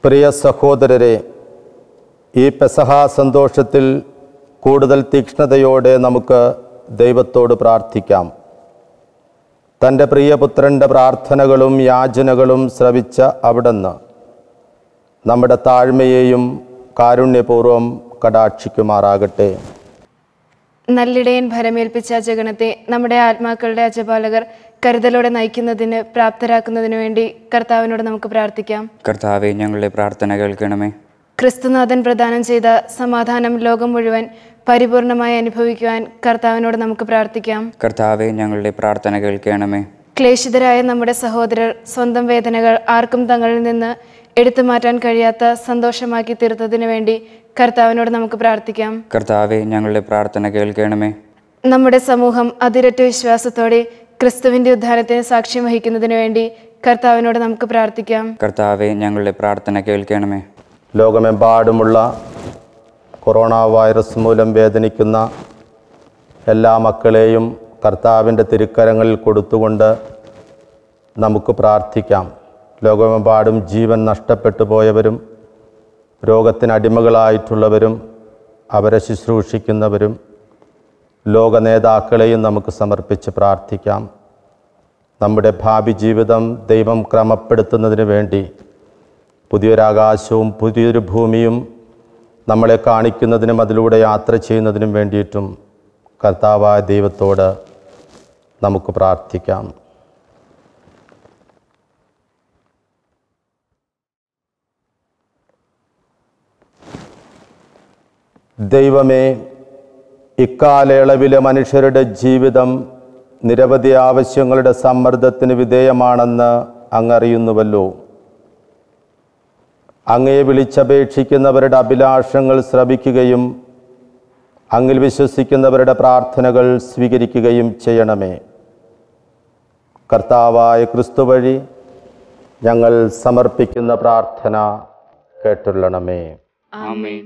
പ്രിയ സഹോദരരെ, ഈ പെസഹ സന്തോഷത്തിൽ കൂടുതൽ തീക്ഷ്ണതയോടെ നമുക്ക് ദൈവത്തോട് പ്രാർത്ഥിക്കാം. തൻ്റെ പ്രിയപുത്രൻ്റെ പ്രാർത്ഥനകളും യാചനകളും ശ്രവിച്ച അവിടുന്ന് നമ്മുടെ താഴ്മയെയും കാരുണ്യപൂർവ്വം കടാക്ഷിക്കുമാറാകട്ടെ. നല്ലിടയൻ ഭരമേൽപ്പിച്ച ജഗണത്തെ നമ്മുടെ ആത്മാക്കളുടെ അജപാലകർ കരുതലോടെ നയിക്കുന്നതിന് പ്രാപ്തരാക്കുന്നതിനു വേണ്ടി കർത്താവിനോട് നമുക്ക് പ്രാർത്ഥിക്കാം. കർത്താവെ, ഞങ്ങളുടെ പ്രാർത്ഥന കേൾക്കണമേ. ക്രിസ്തുനാഥൻ പ്രദാനം ചെയ്ത സമാധാനം ലോകം മുഴുവൻ പരിപൂർണമായി അനുഭവിക്കുവാൻ കർത്താവിനോട് നമുക്ക് പ്രാർത്ഥിക്കാം. കർത്താവെ, ഞങ്ങളുടെ പ്രാർത്ഥന കേൾക്കണമേ. ക്ലേശിതരായ നമ്മുടെ സഹോദരർ സ്വന്തം വേദനകൾ ആർക്കും തങ്ങളിൽ നിന്ന് എടുത്തു മാറ്റാൻ കഴിയാത്ത സന്തോഷമാക്കി തീർത്തതിനു വേണ്ടി കർത്താവിനോട് നമുക്ക് പ്രാർത്ഥിക്കാം. കർത്താവെ, ഞങ്ങളുടെ പ്രാർത്ഥന കേൾക്കണമേ. നമ്മുടെ സമൂഹം അതിരറ്റ വിശ്വാസത്തോടെ ക്രിസ്തുവിന്റെ ഉദ്ധാനത്തിന് സാക്ഷ്യം വഹിക്കുന്നതിനു വേണ്ടി കർത്താവിനോട് നമുക്ക് പ്രാർത്ഥിക്കാം. കർത്താവെ, ഞങ്ങളുടെ പ്രാർത്ഥന കേൾക്കണമേ. ലോകമെമ്പാടുമുള്ള കൊറോണ വൈറസ് മൂലം വേദനിക്കുന്ന എല്ലാ മക്കളെയും കർത്താവിൻ്റെ തിരുക്കരങ്ങളിൽ കൊടുത്തുകൊണ്ട് നമുക്ക് പ്രാർത്ഥിക്കാം. ലോകമെമ്പാടും ജീവൻ നഷ്ടപ്പെട്ടു പോയവരും രോഗത്തിനടിമകളായിട്ടുള്ളവരും അവരെ ശുശ്രൂഷിക്കുന്നവരും ലോക നേതാക്കളെയും നമുക്ക് സമർപ്പിച്ച് പ്രാർത്ഥിക്കാം. നമ്മുടെ ഭാവി ജീവിതം ദൈവം ക്രമപ്പെടുത്തുന്നതിന് വേണ്ടി പുതിയൊരാകാശവും പുതിയൊരു ഭൂമിയും നമ്മളെ കാണിക്കുന്നതിനും അതിലൂടെ യാത്ര ചെയ്യുന്നതിനും വേണ്ടിയിട്ടും കർത്താവായ ദൈവത്തോട് നമുക്ക് പ്രാർത്ഥിക്കാം. ദൈവമേ, ഇക്കാലയളവിലെ മനുഷ്യരുടെ ജീവിതം നിരവധി ആവശ്യങ്ങളുടെ സമ്മർദ്ദത്തിന് വിധേയമാണെന്ന് അങ്ങറിയുന്നുവല്ലോ. അങ്ങയെ വിളിച്ചപേക്ഷിക്കുന്നവരുടെ അഭിലാഷങ്ങൾ ശ്രവിക്കുകയും അങ്ങിൽ വിശ്വസിക്കുന്നവരുടെ പ്രാർത്ഥനകൾ സ്വീകരിക്കുകയും ചെയ്യണമേ. കർത്താവായ ക്രിസ്തു വഴി ഞങ്ങൾ സമർപ്പിക്കുന്ന പ്രാർത്ഥന കേട്ടുള്ളണമേ. ആമേൻ.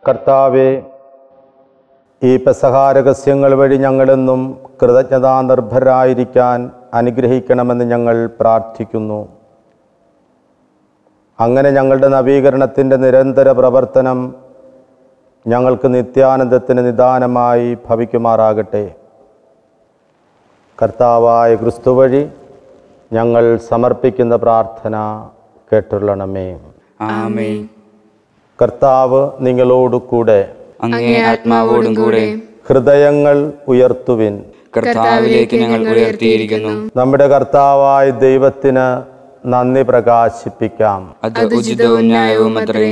കർത്താവെ, ഈ പെസഹാരഹസ്യങ്ങൾ വഴി ഞങ്ങളെന്നും കൃതജ്ഞതാ നിർഭരായിരിക്കാൻ അനുഗ്രഹിക്കണമെന്ന് ഞങ്ങൾ പ്രാർത്ഥിക്കുന്നു. അങ്ങനെ ഞങ്ങളുടെ നവീകരണത്തിൻ്റെ നിരന്തര പ്രവർത്തനം ഞങ്ങൾക്ക് നിത്യാനന്ദത്തിന് നിദാനമായി ഭവിക്കുമാറാകട്ടെ. കർത്താവായ ക്രിസ്തു വഴി ഞങ്ങൾ സമർപ്പിക്കുന്ന പ്രാർത്ഥന കേട്ടുള്ളണമേ. ആമേൻ. കർത്താവ് നിങ്ങളോടു കൂടെ. അങ്ങേ ആത്മാവോടും കൂടെ. ഹൃദയങ്ങൾ ഉയർത്തുവിൻ. കർത്താവിലേക്ക് ഞങ്ങൾ ഉയർത്തിയിരിക്കുന്നു. നമ്മുടെ കർത്താവായ ദൈവത്തിന് നന്ദി പ്രകാശിപ്പിക്കാം. അത് ഉചിതവും ന്യായവും അത്രേ.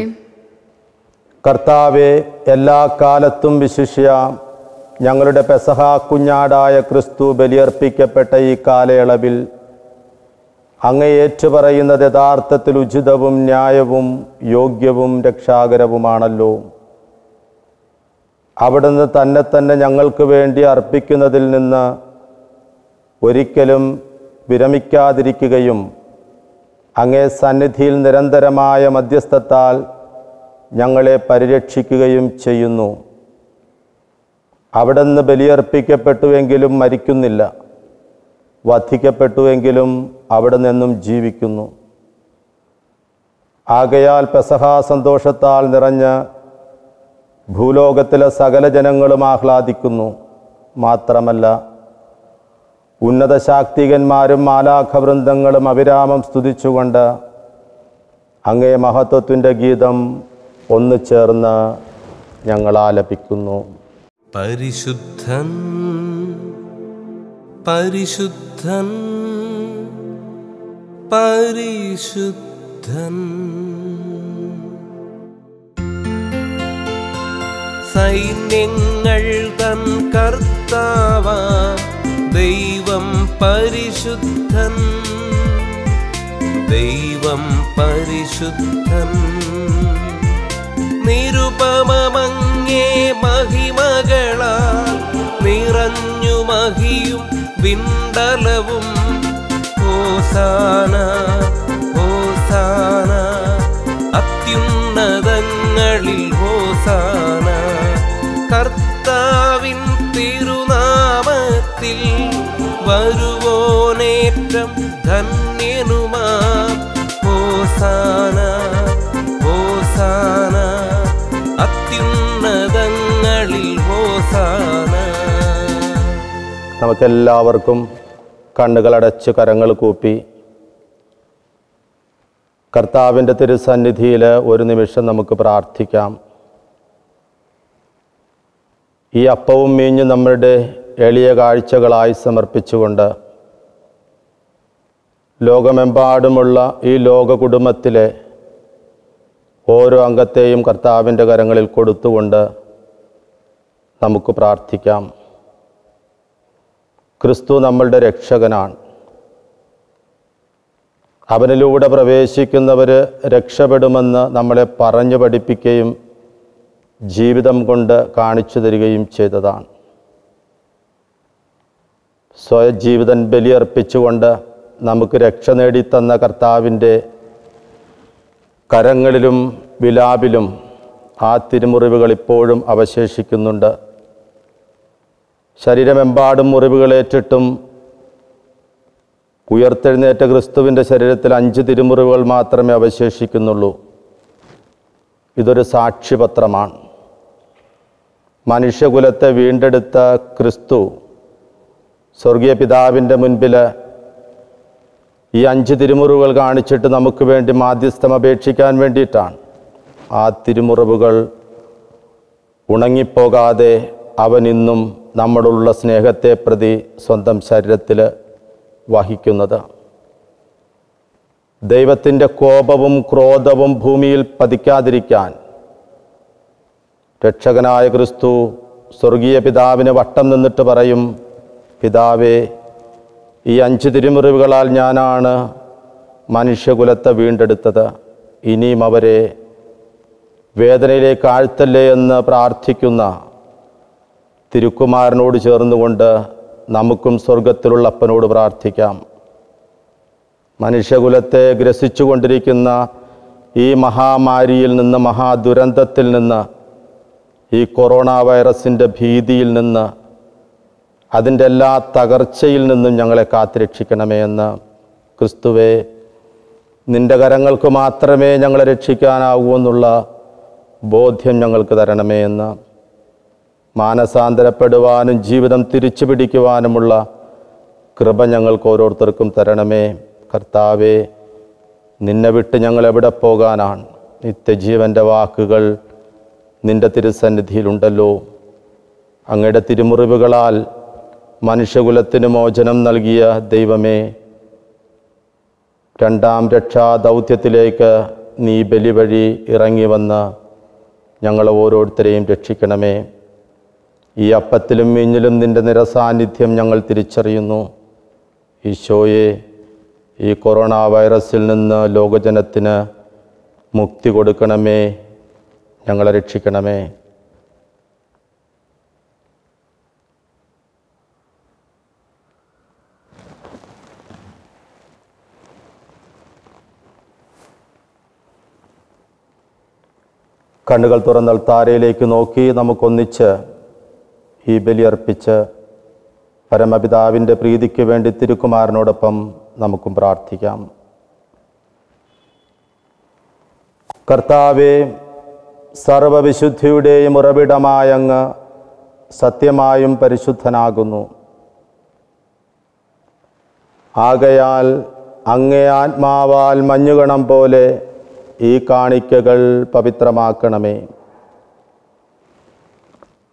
കർത്താവെ, എല്ലാ കാലത്തും വിശിഷ്യ ഞങ്ങളുടെ പെസഹ കുഞ്ഞാടായ ക്രിസ്തു ബലിയർപ്പിക്കപ്പെട്ട ഈ കാലയളവിൽ അങ്ങ് ഏറ്റുപറയുന്നത് യഥാർത്ഥത്തിൽ ഉചിതവും ന്യായവും യോഗ്യവും രക്ഷാകരവുമാണല്ലോ. അവിടുന്ന് തന്നെ ഞങ്ങൾക്ക് വേണ്ടി അർപ്പിക്കുന്നതിൽ നിന്ന് ഒരിക്കലും വിരമിക്കാതിരിക്കുകയും അങ്ങേ സന്നിധിയിൽ നിരന്തരമായ മധ്യസ്ഥത്താൽ ഞങ്ങളെ പരിരക്ഷിക്കുകയും ചെയ്യുന്നു. അവിടുന്ന് ബലിയർപ്പിക്കപ്പെട്ടുവെങ്കിലും മരിക്കുന്നില്ല, വധിക്കപ്പെട്ടുവെങ്കിലും അവിടെ നിന്നും ജീവിക്കുന്നു. ആകയാൽ പെസഹ സന്തോഷത്താൽ നിറഞ്ഞ് ഭൂലോകത്തിലെ സകല ജനങ്ങളും ആഹ്ലാദിക്കുന്നു. മാത്രമല്ല, ഉന്നത ശാക്തികന്മാരും മാലാഖവൃന്ദങ്ങളും അവിരാമം സ്തുതിച്ചുകൊണ്ട് അങ്ങേ മഹത്വത്തിൻ്റെ ഗീതം ഒന്നു ചേർന്ന് ഞങ്ങൾ ആലപിക്കുന്നു. പരിശുദ്ധൻ പരിശുദ്ധൻ പരിശുദ്ധൻ, സൈന്യങ്ങൾ തൻ കർത്താവാ ദൈവം പരിശുദ്ധൻ, ദൈവം പരിശുദ്ധൻ. നിരുപമമങ്ങേ മഹിമകളാൽ നിറഞ്ഞു മഹിയും വിണ്ടലവും. ഹോസാന ഹോസാന, അത്യുന്നതങ്ങളിൽ ഹോസാന. കർത്താവിൻ തിരുനാമത്തിൽ വരുവോനേറ്റം ധന്യനുമാ. ഹോസാന ഹോസാന, അത്യുന്നതങ്ങളിൽ ഹോസാന. നമുക്കെല്ലാവർക്കും കണ്ണുകളടച്ച് കരങ്ങൾ കൂപ്പി കർത്താവിൻ്റെ തിരുസന്നിധിയിൽ ഒരു നിമിഷം നമുക്ക് പ്രാർത്ഥിക്കാം. ഈ അപ്പവും മീഞ്ഞും നമ്മളുടെ എളിയ കാഴ്ചകളായി സമർപ്പിച്ചുകൊണ്ട് ലോകമെമ്പാടുമുള്ള ഈ ലോക കുടുംബത്തിലെ ഓരോ അംഗത്തെയും കർത്താവിൻ്റെ കരങ്ങളിൽ കൊടുത്തുകൊണ്ട് നമുക്ക് പ്രാർത്ഥിക്കാം. ക്രിസ്തു നമ്മളുടെ രക്ഷകനാണ്. അവനിലൂടെ പ്രവേശിക്കുന്നവർ രക്ഷപ്പെടുമെന്ന് നമ്മളെ പറഞ്ഞു പഠിപ്പിക്കുകയും ജീവിതം കൊണ്ട് കാണിച്ചു തരികയും ചെയ്തതാണ്. സ്വയജീവിതം ബലിയർപ്പിച്ചുകൊണ്ട് നമുക്ക് രക്ഷ നേടിത്തന്ന കർത്താവിൻ്റെ കരങ്ങളിലും വിലാപിലും ആ തിരുമുറിവുകൾ ഇപ്പോഴും അവശേഷിക്കുന്നുണ്ട്. ശരീരമെമ്പാടും മുറിവുകളേറ്റിട്ടും ഉയർത്തെഴുന്നേറ്റ ക്രിസ്തുവിൻ്റെ ശരീരത്തിൽ 5 തിരുമുറിവുകൾ മാത്രമേ അവശേഷിക്കുന്നുള്ളൂ. ഇതൊരു സാക്ഷ്യപത്രമാണ്. മനുഷ്യകുലത്തെ വീണ്ടെടുത്ത ക്രിസ്തു സ്വർഗീയ പിതാവിൻ്റെ മുൻപിൽ ഈ 5 തിരുമുറിവുകൾ കാണിച്ചിട്ട് നമുക്ക് വേണ്ടി മാധ്യസ്ഥം അപേക്ഷിക്കാൻ വേണ്ടിയിട്ടാണ്. ആ തിരുമുറിവുകൾ ഉണങ്ങിപ്പോകാതെ അവൻ ഇന്നും നമ്മളോടുള്ള സ്നേഹത്തെ പ്രതി സ്വന്തം ശരീരത്തിൽ വഹിക്കുന്നത്. ദൈവത്തിൻ്റെ കോപവും ക്രോധവും ഭൂമിയിൽ പതിക്കാതിരിക്കാൻ രക്ഷകനായ ക്രിസ്തു സ്വർഗീയ പിതാവിന് വട്ടം നിന്നിട്ട് പറയും, പിതാവേ, ഈ 5 തിരുമുറിവുകളാൽ ഞാനാണ് മനുഷ്യകുലത്തെ വീണ്ടെടുത്തത്. ഇനിയും അവരെ വേദനയിലേക്ക് ആഴ്ത്തല്ലേ എന്ന് പ്രാർത്ഥിക്കുന്ന തിരുക്കുമാരനോട് ചേർന്നുകൊണ്ട് നമുക്കും സ്വർഗത്തിലുള്ള അപ്പനോട് പ്രാർത്ഥിക്കാം. മനുഷ്യകുലത്തെ ഗ്രസിച്ചു കൊണ്ടിരിക്കുന്ന ഈ മഹാമാരിയിൽ നിന്ന്, മഹാദുരന്തത്തിൽ നിന്ന് ഈ കൊറോണ വൈറസിൻ്റെ ഭീതിയിൽ നിന്ന്, അതിൻ്റെ എല്ലാ തകർച്ചയിൽ നിന്നും ഞങ്ങളെ കാത്തുരക്ഷിക്കണമേ എന്ന് ക്രിസ്തുവേ, നിൻ്റെ കരങ്ങൾക്ക് മാത്രമേ ഞങ്ങളെ രക്ഷിക്കാനാവൂ എന്നുള്ള ബോധ്യം ഞങ്ങൾക്ക് തരണമേ എന്ന്, മാനസാന്തരപ്പെടുവാനും ജീവിതം തിരിച്ചു പിടിക്കുവാനുമുള്ള കൃപ ഞങ്ങൾക്ക് ഓരോരുത്തർക്കും തരണമേ. കർത്താവേ, നിന്നെ വിട്ട് ഞങ്ങൾ എവിടെ പോകാനാണ്? നിത്യജീവൻ്റെ വാക്കുകൾ നിൻ്റെ തിരുസന്നിധിയിലുണ്ടല്ലോ. അങ്ങയുടെ തിരുമുറിവുകളാൽ മനുഷ്യകുലത്തിന് മോചനം നൽകിയ ദൈവമേ, രണ്ടാം രക്ഷാ ദൗത്യത്തിലേക്ക് നീ ബലി വഴി ഇറങ്ങി വന്ന് ഞങ്ങളെ ഓരോരുത്തരെയും രക്ഷിക്കണമേ. ഈ അപ്പത്തിലും മീഞ്ഞിലും നിൻ്റെ നിറസാന്നിധ്യം ഞങ്ങൾ തിരിച്ചറിയുന്നു. ഈശോയെ, ഈ കൊറോണ വൈറസിൽ നിന്ന് ലോകജനത്തിന് മുക്തി കൊടുക്കണമേ, ഞങ്ങളെ രക്ഷിക്കണമേ. കണ്ണുകൾ തുറന്നാൽ താരയിലേക്ക് നോക്കി നമുക്കൊന്നിച്ച് ഈ ബലിയർപ്പിച്ച് പരമപിതാവിൻ്റെ പ്രീതിക്ക് വേണ്ടി തിരുക്കുമാരനോടൊപ്പം നമുക്കും പ്രാർത്ഥിക്കാം. കർത്താവേ, സർവവിശുദ്ധിയുടെയും ഉറവിടമായ അങ്ങ് സത്യമായും പരിശുദ്ധനാകുന്നു. ആകയാൽ അങ്ങേ ആത്മാവാൽ മഞ്ഞുകണം പോലെ ഈ കാണിക്കകൾ പവിത്രമാക്കണമേ.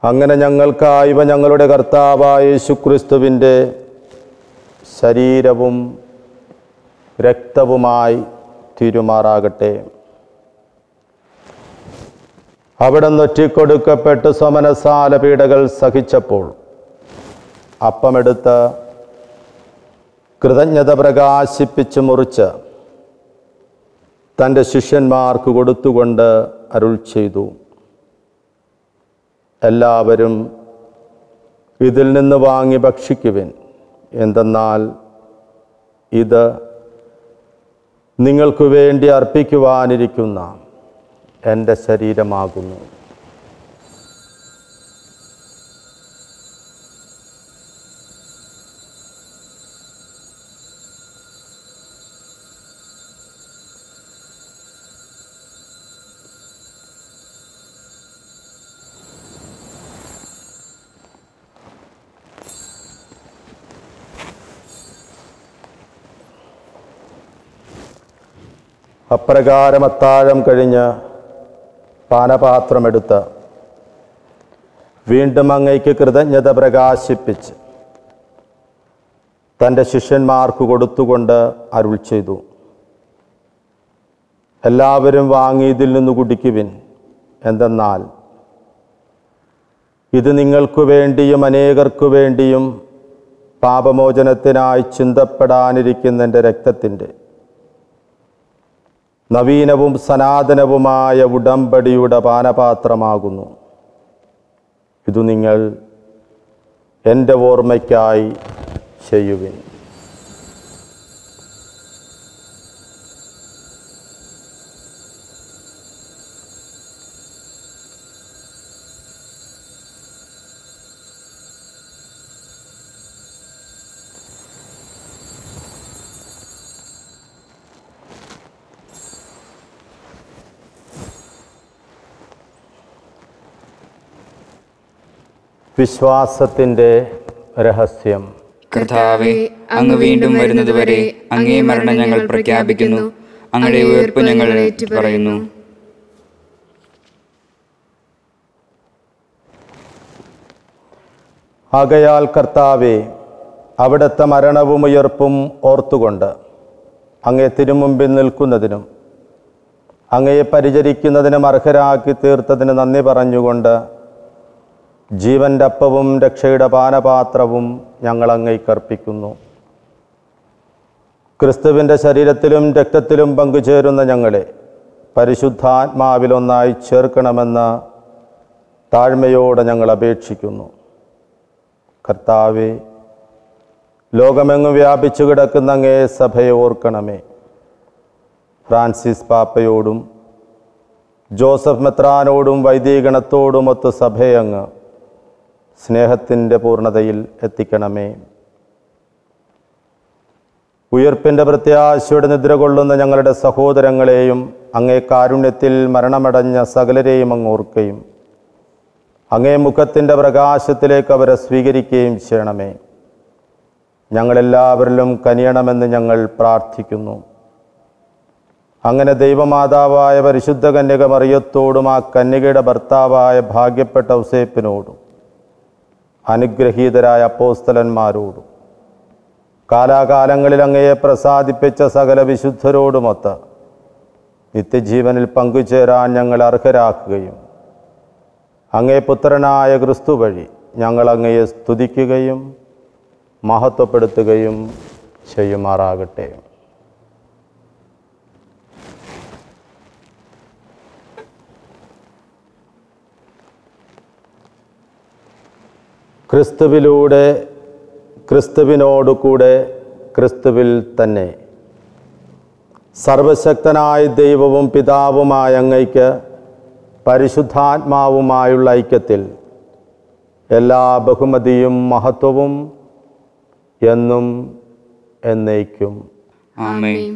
അങ്ങനെ ഞങ്ങൾക്കായി ഇവ ഞങ്ങളുടെ കർത്താവായ യേശുക്രിസ്തുവിൻ്റെ ശരീരവും രക്തവുമായി തീരുമാറാകട്ടെ. അവിടുന്ന് ഒറ്റിക്കൊടുക്കപ്പെട്ട് സമനസാല പീഡകൾ സഹിച്ചപ്പോൾ അപ്പമെടുത്ത് കൃതജ്ഞത പ്രകാശിപ്പിച്ച് മുറിച്ച് തൻ്റെ ശിഷ്യന്മാർക്ക് കൊടുത്തുകൊണ്ട് അരുൾ ചെയ്തു, എല്ലാവരും ഇതിൽ നിന്ന് വാങ്ങി ഭക്ഷിക്കുവിൻ. എന്തെന്നാൽ ഇത് നിങ്ങൾക്ക് വേണ്ടി അർപ്പിക്കുവാനിരിക്കുന്ന എൻ്റെ ശരീരമാകുന്നു. അപ്രകാരം അത്താഴം കഴിഞ്ഞ് പാനപാത്രമെടുത്ത് വീണ്ടും അങ്ങയ്ക്ക് കൃതജ്ഞത പ്രകാശിപ്പിച്ച് തൻ്റെ ശിഷ്യന്മാർക്ക് കൊടുത്തുകൊണ്ട് അരുൾ ചെയ്തു, എല്ലാവരും വാങ്ങി ഇതിൽ നിന്ന് കുടിക്കുവിൻ. എന്തെന്നാൽ ഇത് നിങ്ങൾക്കു വേണ്ടിയും അനേകർക്കു വേണ്ടിയും പാപമോചനത്തിനായി ചിന്തപ്പെടാനിരിക്കുന്ന എൻ്റെ രക്തത്തിൻ്റെ നവീനവും സനാതനവുമായ ഉടമ്പടിയുടെ പാനപാത്രമാകുന്നു. ഇതു നിങ്ങൾ എൻ്റെ ഓർമ്മയ്ക്കായി ചെയ്യുവിൻ. വിശ്വാസത്തിൻ്റെ രഹസ്യം. കർത്താവേ, അങ്ങ് വീണ്ടും വരുന്നതുവരെ അങ്ങേ മരണം ഞങ്ങൾ പ്രഖ്യാപിക്കുന്നു, അങ്ങയുടെ ഉയർപ്പ് ഞങ്ങൾ പറയുന്നു. ആകയാൽ കർത്താവേ, അവിടുത്തെ മരണവും ഉയർപ്പും ഓർത്തുകൊണ്ട് അങ്ങേ തിരുമുമ്പിൽ നിൽക്കുന്നതിനും അങ്ങയെ പരിചരിക്കുന്നതിനും അർഹരാക്കി തീർത്തതിന് നന്ദി പറഞ്ഞുകൊണ്ട് ജീവൻ്റെ അപ്പവും രക്ഷയുടെ പാനപാത്രവും ഞങ്ങൾ അങ്ങേക്കർപ്പിക്കുന്നു. ക്രിസ്തുവിൻ്റെ ശരീരത്തിലും രക്തത്തിലും പങ്കുചേരുന്ന ഞങ്ങളെ പരിശുദ്ധാത്മാവിലൊന്നായി ചേർക്കണമെന്ന് താഴ്മയോടെ ഞങ്ങൾ അപേക്ഷിക്കുന്നു. കർത്താവേ, ലോകമെങ്ങും വ്യാപിച്ചു കിടക്കുന്ന അങ്ങേ സഭയെ ഓർക്കണമേ. ഫ്രാൻസിസ് പാപ്പയോടും ജോസഫ് മെത്രാനോടും വൈദികഗണത്തോടുമൊത്ത് സഭയെ അങ്ങ് സ്നേഹത്തിൻ്റെ പൂർണ്ണതയിൽ എത്തിക്കണമേ. ഉയർപ്പിൻ്റെ പ്രത്യാശയുടെ നിദ്ര കൊള്ളുന്ന ഞങ്ങളുടെ സഹോദരങ്ങളെയും അങ്ങേ കാരുണ്യത്തിൽ മരണമടഞ്ഞ സകലരെയും അങ്ങ് ഓർക്കുകയും അങ്ങേ മുഖത്തിൻ്റെ പ്രകാശത്തിലേക്ക് അവരെ സ്വീകരിക്കുകയും ചെയ്യണമേ. ഞങ്ങളെല്ലാവരിലും കനിയണമെന്ന് ഞങ്ങൾ പ്രാർത്ഥിക്കുന്നു. അങ്ങനെ ദൈവമാതാവായ പരിശുദ്ധ കന്യക മറിയത്തോടും ആ കന്യകയുടെ ഭർത്താവായ ഭാഗ്യപ്പെട്ട ഔസേപ്പിനോടും അനുഗ്രഹീതരായ അപ്പോസ്തലന്മാരോടും കാലാകാലങ്ങളിൽ അങ്ങയെ പ്രസാദിപ്പിച്ച സകല വിശുദ്ധരോടുമൊത്ത് നിത്യജീവനിൽ പങ്കുചേരാൻ ഞങ്ങൾ അർഹരാക്കുകയും അങ്ങേ പുത്രനായ ക്രിസ്തു വഴി ഞങ്ങൾ അങ്ങയെ സ്തുതിക്കുകയും മഹത്വപ്പെടുത്തുകയും ചെയ്യുമാറാകട്ടെ. ക്രിസ്തുവിലൂടെ, ക്രിസ്തുവിനോടുകൂടെ, ക്രിസ്തുവിൽ തന്നെ സർവശക്തനായ ദൈവവും പിതാവുമായ അങ്ങയ്ക്ക് പരിശുദ്ധാത്മാവുമായുള്ള ഐക്യത്തിൽ എല്ലാ ബഹുമതിയും മഹത്വവും എന്നും എന്നേക്കും. ആമേൻ.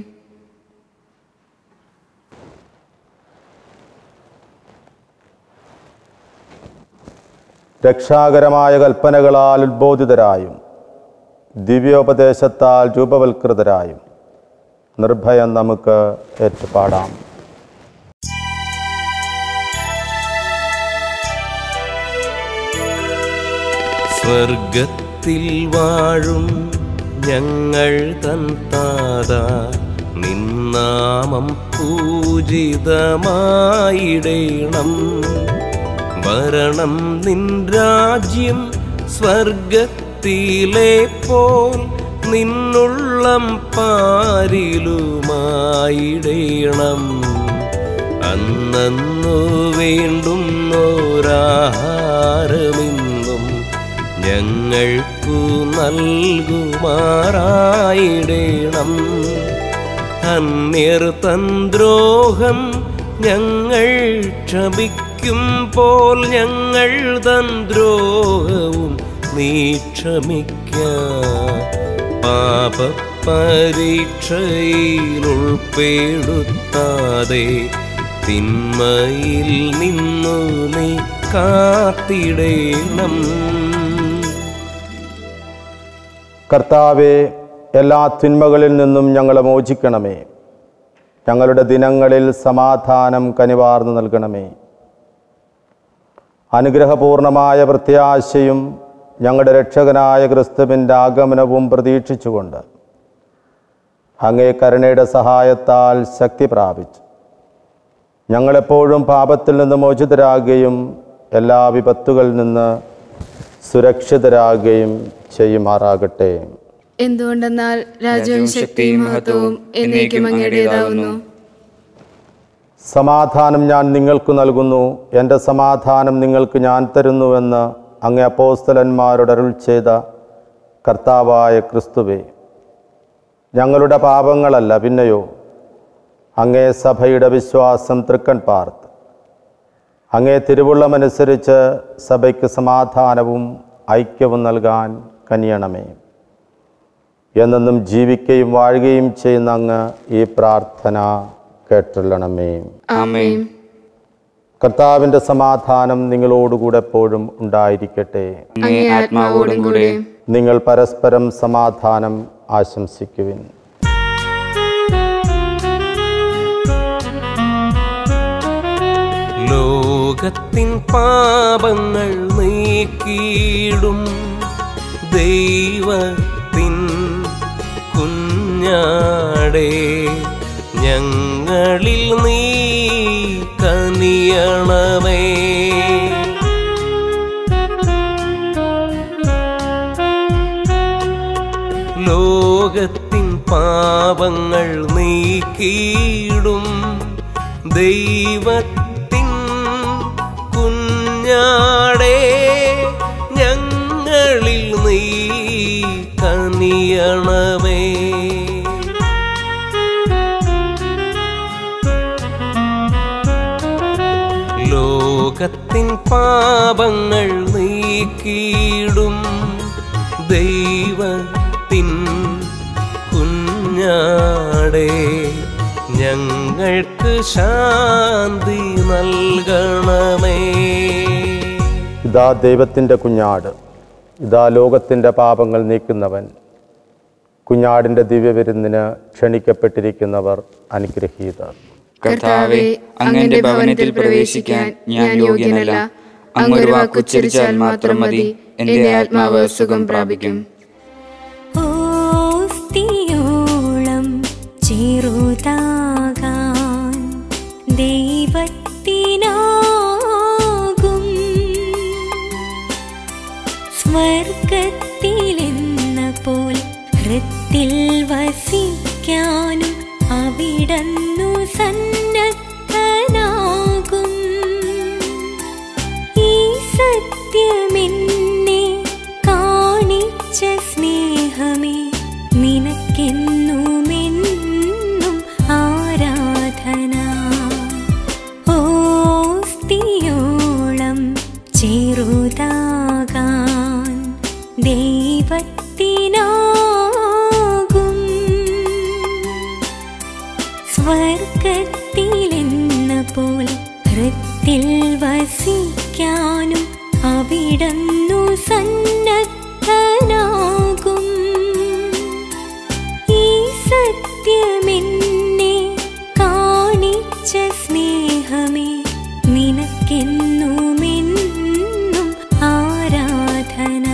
രക്ഷാകരമായ കൽപ്പനകളാൽ ഉദ്ബോധിതരായും ദിവ്യോപദേശത്താൽ രൂപവൽകൃതരായും നിർഭയം നമുക്ക് ഏറ്റുപാടാം. സ്വർഗത്തിൽ വാഴും ഞങ്ങൾ തൻ താതാ, നിന്നാമം പൂജിതമായിടേണം. വരണം നിൻ രാജ്യം സ്വർഗത്തിലെ പോൽ നിന്നുള്ളം പാരിലുമായിടേണം. അന്നന്നു വേണ്ടുന്നോരാഹാരമെന്നും ഞങ്ങൾക്കു നൽകുമാറായിടേണം. അന്യർ തൻ ദ്രോഹം ഞങ്ങൾ ക്ഷമിക്കും പോൽ ഞങ്ങൾ തൻ ദ്രോഹവും നീ ക്ഷമിക്ക. പാപപരീക്ഷയിൽ ഉൾപ്പെടുത്താതെ തിന്മയിൽ നിന്നു നീ കാത്തിടേണം. കർത്താവേ, എല്ലാ തിന്മകളിൽ നിന്നും ഞങ്ങളെ മോചിക്കണമേ. ഞങ്ങളുടെ ദിനങ്ങളിൽ സമാധാനം കനിവാർന്നു നൽകണമേ. അനുഗ്രഹപൂർണമായ പ്രത്യാശയും ഞങ്ങളുടെ രക്ഷകനായ ക്രിസ്തുവിൻ്റെ ആഗമനവും പ്രതീക്ഷിച്ചുകൊണ്ട് അങ്ങേ കരുണയുടെ സഹായത്താൽ ശക്തി പ്രാപിച്ചു ഞങ്ങളെപ്പോഴും പാപത്തിൽ നിന്ന് മോചിതരാകുകയും എല്ലാ വിപത്തുകളിൽ നിന്ന് സുരക്ഷിതരാകുകയും ചെയ്യുമാറാകട്ടെ. എന്തുകൊണ്ടെന്നാൽ രാജ്യവും ശക്തിയും മഹത്വവും എന്നേക്കും അങ്ങയുടേതാവുന്നു. സമാധാനം ഞാൻ നിങ്ങൾക്ക് നൽകുന്നു, എൻ്റെ സമാധാനം നിങ്ങൾക്ക് ഞാൻ തരുന്നുവെന്ന് അങ്ങേ അപ്പോസ്തലന്മാരോട് അരുൾ ചെയ്ത കർത്താവായ ക്രിസ്തുവേ, ഞങ്ങളുടെ പാപങ്ങളല്ല പിന്നെയോ അങ്ങേ സഭയുടെ വിശ്വാസം തൃക്കൺ പാർത്ത് അങ്ങേ തിരുവുള്ളമനുസരിച്ച് സഭയ്ക്ക് സമാധാനവും ഐക്യവും നൽകാൻ കനിയണമേ. എന്നെന്നും ജീവിക്കുകയും വാഴുകയും ചെയ്യുന്ന അങ്ങ് ഈ പ്രാർത്ഥന കേട്ടുള്ളണമേ. ആമേൻ. കർത്താവിൻ്റെ സമാധാനം നിങ്ങളോടുകൂടെ എപ്പോഴും ഉണ്ടായിരിക്കട്ടെ. അങ്ങേ ആത്മാവോടും കൂടെ. നിങ്ങൾ പരസ്പരം സമാധാനം ആശംസിക്കുവിൻ. ലോകത്തിൻ പാപങ്ങൾ നീക്കിയിടും ദൈവത്തിൻ കുഞ്ഞാടേ, ഞങ്ങളിൽ നീ കനിയണമേ. ലോകത്തിൻ പാപങ്ങൾ നീക്കിയിടും ദൈവത്തിൻ കുഞ്ഞാടേ, ഞങ്ങളിൽ നീ കനിയണമേ. ലോകത്തിൻ പാപങ്ങൾ നീക്കിയിടും ദൈവത്തിൻ കുഞ്ഞാടേ, ഞങ്ങൾക്ക് ശാന്തി നൽകണമേ. ഇതാ ദൈവത്തിൻ്റെ കുഞ്ഞാട്, ഇതാ ലോകത്തിൻ്റെ പാപങ്ങൾ നീക്കുന്നവൻ. കുഞ്ഞാടിൻ്റെ ദിവ്യവിരുന്നിന് ക്ഷണിക്കപ്പെട്ടിരിക്കുന്നവർ അനുഗ്രഹീതർ. കർത്താവേ, അങ്ങന്റെ ഭവനത്തിൽ പ്രവേശിക്കാൻ ഞാൻ യോഗ്യനല്ല. അങ്ങൊരു വാക്കുച്ചരിച്ചാൽ മാത്രം മതി, എന്റെ ആത്മാവ് സുഖം പ്രാപിക്കും. ഓസ്തിയോളം ചെറുതാകാൻ ദൈവത്തിനാകും, സ്വർഗത്തിലെന്ന പോൽ ഹൃത്തിൽ വസിക്കാനും അവിടന്നു സന്നദ്ധനാകും. ഈ സത്യമെന്നെ കാണിച്ച സ്നേഹമേ, നിനക്കെന്നുമെന്നും ആരാധന. ഓസ്തിയോളം ചെറുതാകാൻ ദൈവത്തിനാകും, സ്വർഗത്തിലെന്ന പോൽ ഹൃത്തിൽ വസിക്കാനും അവിടന്നു സന്നദ്ധനാകും. ഈ സത്യമെന്നെ കാണിച്ച സ്നേഹമേ, നിനക്കെന്നുമെന്നും ആരാധന.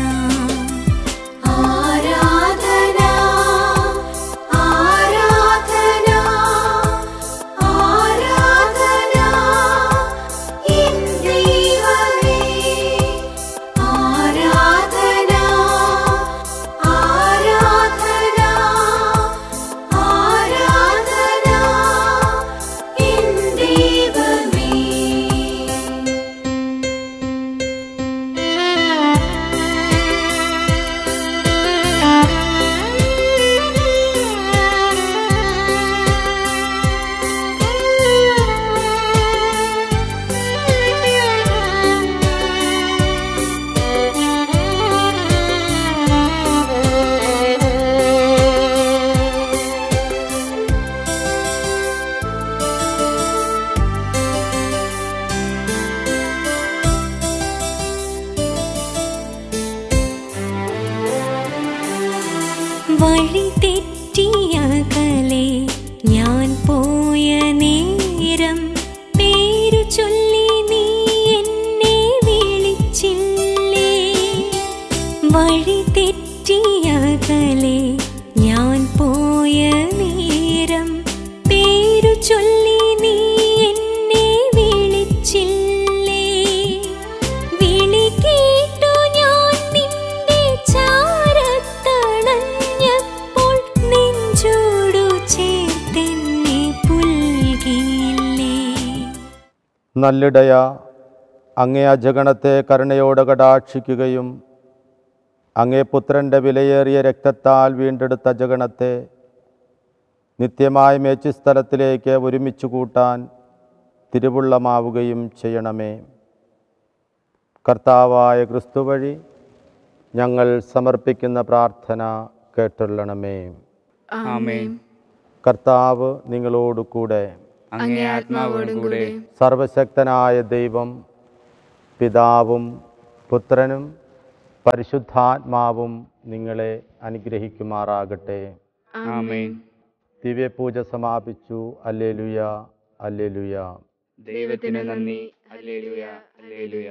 ആരാധന, ആരാധന, ആരാധന എൻ ദൈവമേ. ആരാധന, ആരാധന, ആരാധന എൻ ദൈവമേ. വഴി തെറ്റിയകലെ ഞാൻ പോയ നേരം, പേരു ചൊല്ലി നീ എന്നെ വിളിച്ചില്ലേ. വഴി തെറ്റിയകലെ ഞാൻ പോയ നേരം, പേരു ചൊല്ലി നീ എന്നെ വിളിച്ചില്ലേ. വിളി കേട്ടു ഞാൻ നിന്റെ ചാരത്തണഞ്ഞപ്പോൾ, നെഞ്ചോടു ചേർത്തെന്നെ പുൽകിയില്ലേ. നല്ലിടയ, അങ്ങേ അജഗണത്തെ കരുണയോടെ കടാക്ഷിക്കുകയും അങ്ങേ പുത്രൻ്റെ വിലയേറിയ രക്തത്താൽ വീണ്ടെടുത്ത അജഗണത്തെ നിത്യമായ മേച്ചിസ്ഥലത്തിലേക്ക് ഒരുമിച്ച് കൂട്ടാൻ തിരുവുള്ളമാവുകയും ചെയ്യണമേ. കർത്താവായ ക്രിസ്തു വഴി ഞങ്ങൾ സമർപ്പിക്കുന്ന പ്രാർത്ഥന കേട്ടുള്ളണമേ. ആമേൻ. കർത്താവ് നിങ്ങളോട് കൂടെ. അങ്ങേ ആത്മാവോടും കൂടെ. സർവശക്തനായ ദൈവം പിതാവും പുത്രനും പരിശുദ്ധാത്മാവും നിങ്ങളെ അനുഗ്രഹിക്കുമാറാകട്ടെ. ആമേൻ. ദിവ്യപൂജ സമാപിച്ചു. Hallelujah, hallelujah. ദൈവത്തിന് നന്ദി. Hallelujah, hallelujah.